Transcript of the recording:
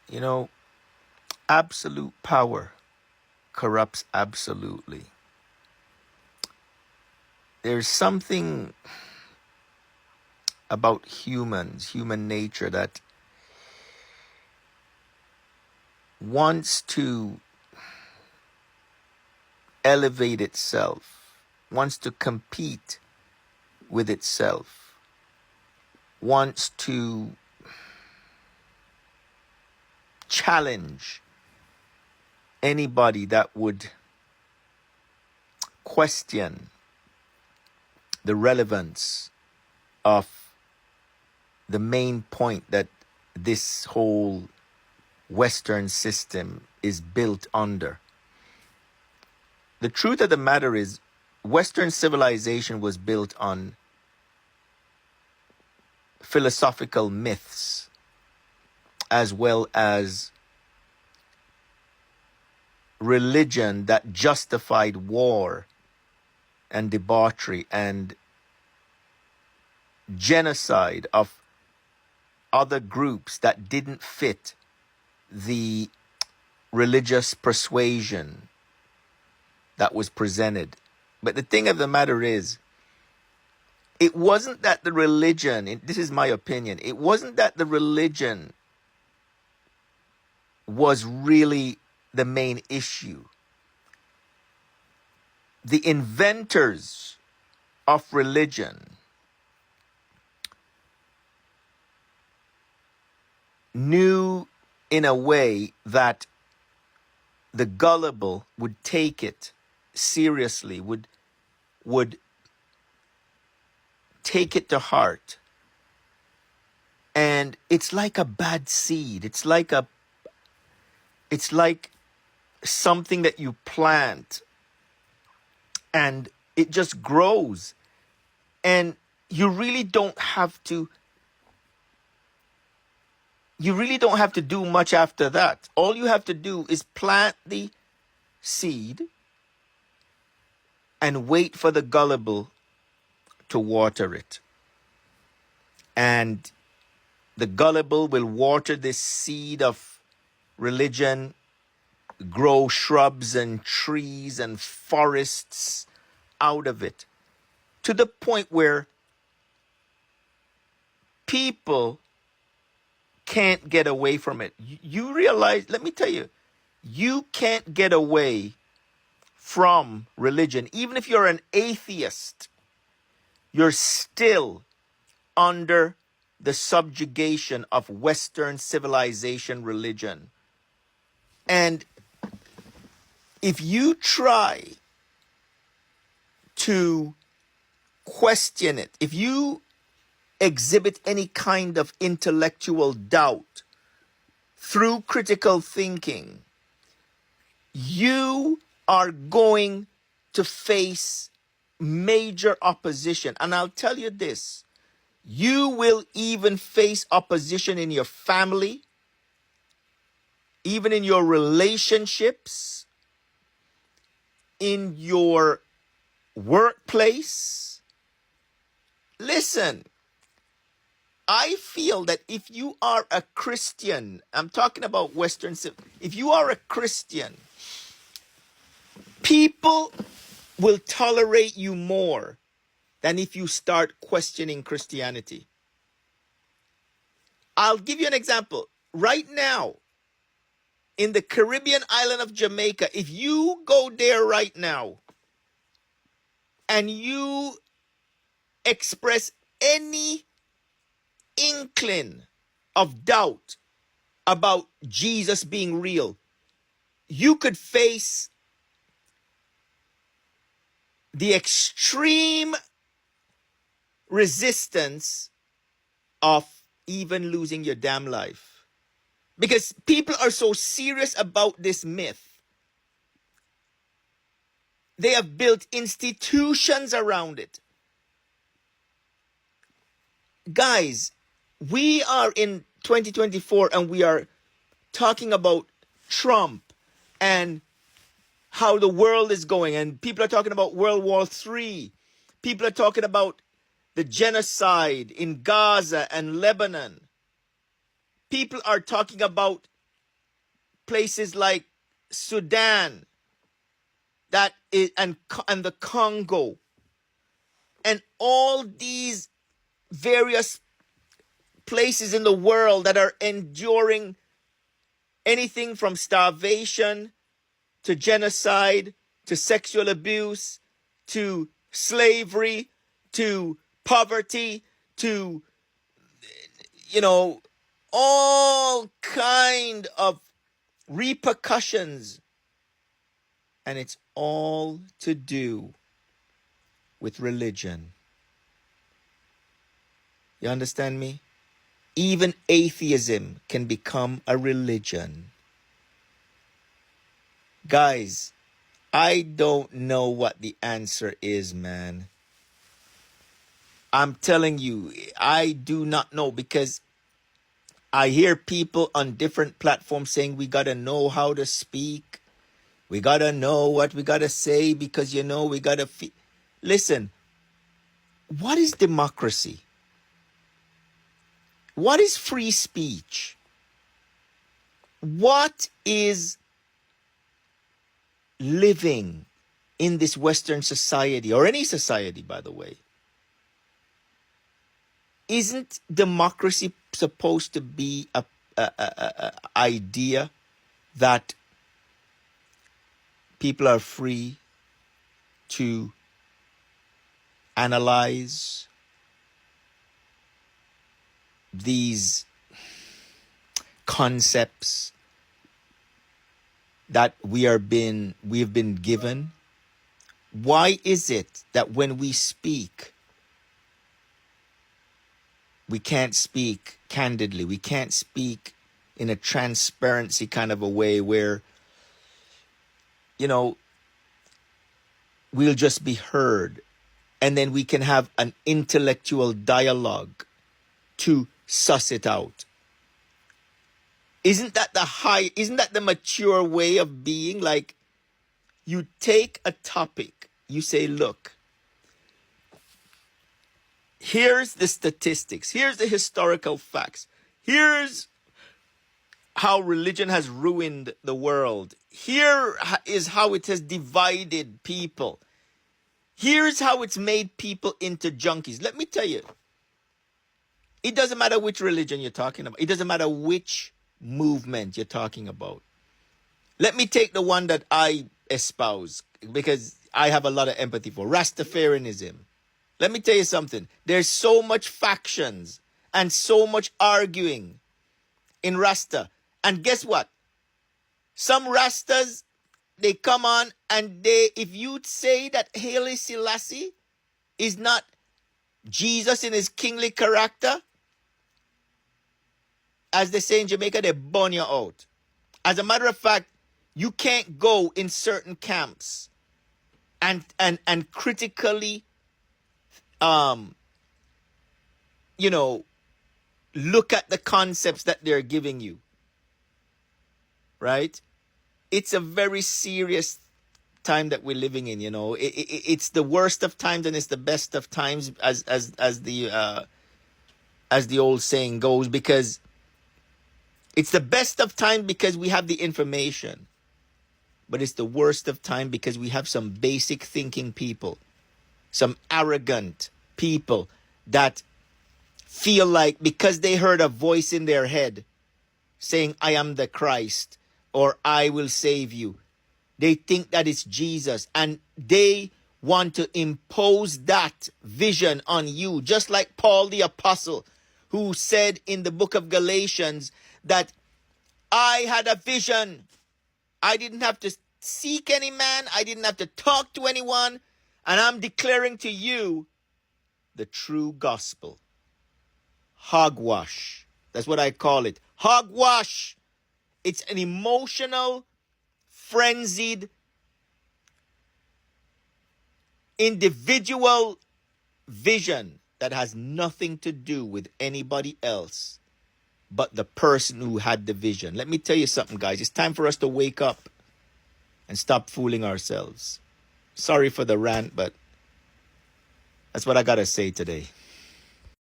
You know, absolute power corrupts absolutely. There's something about humans, human nature, that wants to elevate itself, wants to compete with itself, wants to challenge anybody that would question the relevance of the main point that this whole Western system is built under. The truth of the matter is, Western civilization was built on philosophical myths as well as religion that justified war and debauchery and genocide of other groups that didn't fit the religious persuasion that was presented. But the thing of the matter is, it wasn't that the religion, this is my opinion, it wasn't that the religion was really the main issue. The inventors of religion knew in a way that the gullible would take it seriously, would take it to heart. And it's like a bad seed. It's like something that you plant and it just grows. And you really don't have to do much after that. All you have to do is plant the seed and wait for the gullible to water it. And the gullible will water this seed of religion, grow shrubs and trees and forests out of it, to the point where people can't get away from it. You realize, let me tell you, you can't get away from religion. Even if you're an atheist, you're still under the subjugation of Western civilization religion. And if you try to question it, if you exhibit any kind of intellectual doubt through critical thinking, you are going to face major opposition. And I'll tell you this, you will even face opposition in your family, even in your relationships, in your workplace. Listen, I feel that if you are a Christian, I'm talking about Western, if you are a Christian, people will tolerate you more than if you start questioning Christianity. I'll give you an example. Right now, in the Caribbean island of Jamaica, if you go there right now and you express any inkling of doubt about Jesus being real, you could face the extreme resistance of even losing your damn life. Because people are so serious about this myth. They have built institutions around it. Guys, we are in 2024 and we are talking about Trump and how the world is going. And people are talking about World War III. People are talking about the genocide in Gaza and Lebanon. People are talking about places like Sudan, that is, and the Congo, and all these various places in the world that are enduring anything from starvation to genocide to sexual abuse to slavery to poverty to, you know, all kind of repercussions. And it's all to do with religion. You understand me? Even atheism can become a religion. Guys, I don't know what the answer is, man. I'm telling you, I do not know, because I hear people on different platforms saying we got to know how to speak. We got to know what we got to say because, you know, we got to... Listen, what is democracy? What is free speech? What is living in this Western society, or any society, by the way? Isn't democracy supposed to be a idea that people are free to analyze these concepts that we've been given? Why is it that when we speak, we can't speak candidly? We can't speak in a transparency kind of a way where, you know, we'll just be heard, and then we can have an intellectual dialogue to suss it out. Isn't that the mature way of being? Like, you take a topic, you say, look, here's the statistics, here's the historical facts, here's how religion has ruined the world, here is how it has divided people, here's how it's made people into junkies. Let me tell you, it doesn't matter which religion you're talking about. It doesn't matter which movement you're talking about. Let me take the one that I espouse, because I have a lot of empathy for, Rastafarianism. Let me tell you something. There's so much factions and so much arguing in Rasta. And guess what? Some Rastas, they come on and if you say that Haile Selassie is not Jesus in his kingly character, as they say in Jamaica, they burn you out. As a matter of fact, you can't go in certain camps and critically, you know, look at the concepts that they're giving you. Right? It's a very serious time that we're living in. You know, it's the worst of times and it's the best of times, as the old saying goes, because it's the best of time because we have the information, but it's the worst of time because we have some basic thinking people, some arrogant people that feel like because they heard a voice in their head saying, I am the Christ, or I will save you, they think that it's Jesus, and they want to impose that vision on you, just like Paul the Apostle, who said in the book of Galatians that I had a vision. I didn't have to seek any man. I didn't have to talk to anyone. And I'm declaring to you the true gospel. Hogwash. That's what I call it. Hogwash. It's an emotional, frenzied, individual vision that has nothing to do with anybody else but the person who had the vision. Let me tell you something, guys. It's time for us to wake up and stop fooling ourselves. Sorry for the rant, but that's what I gotta say today.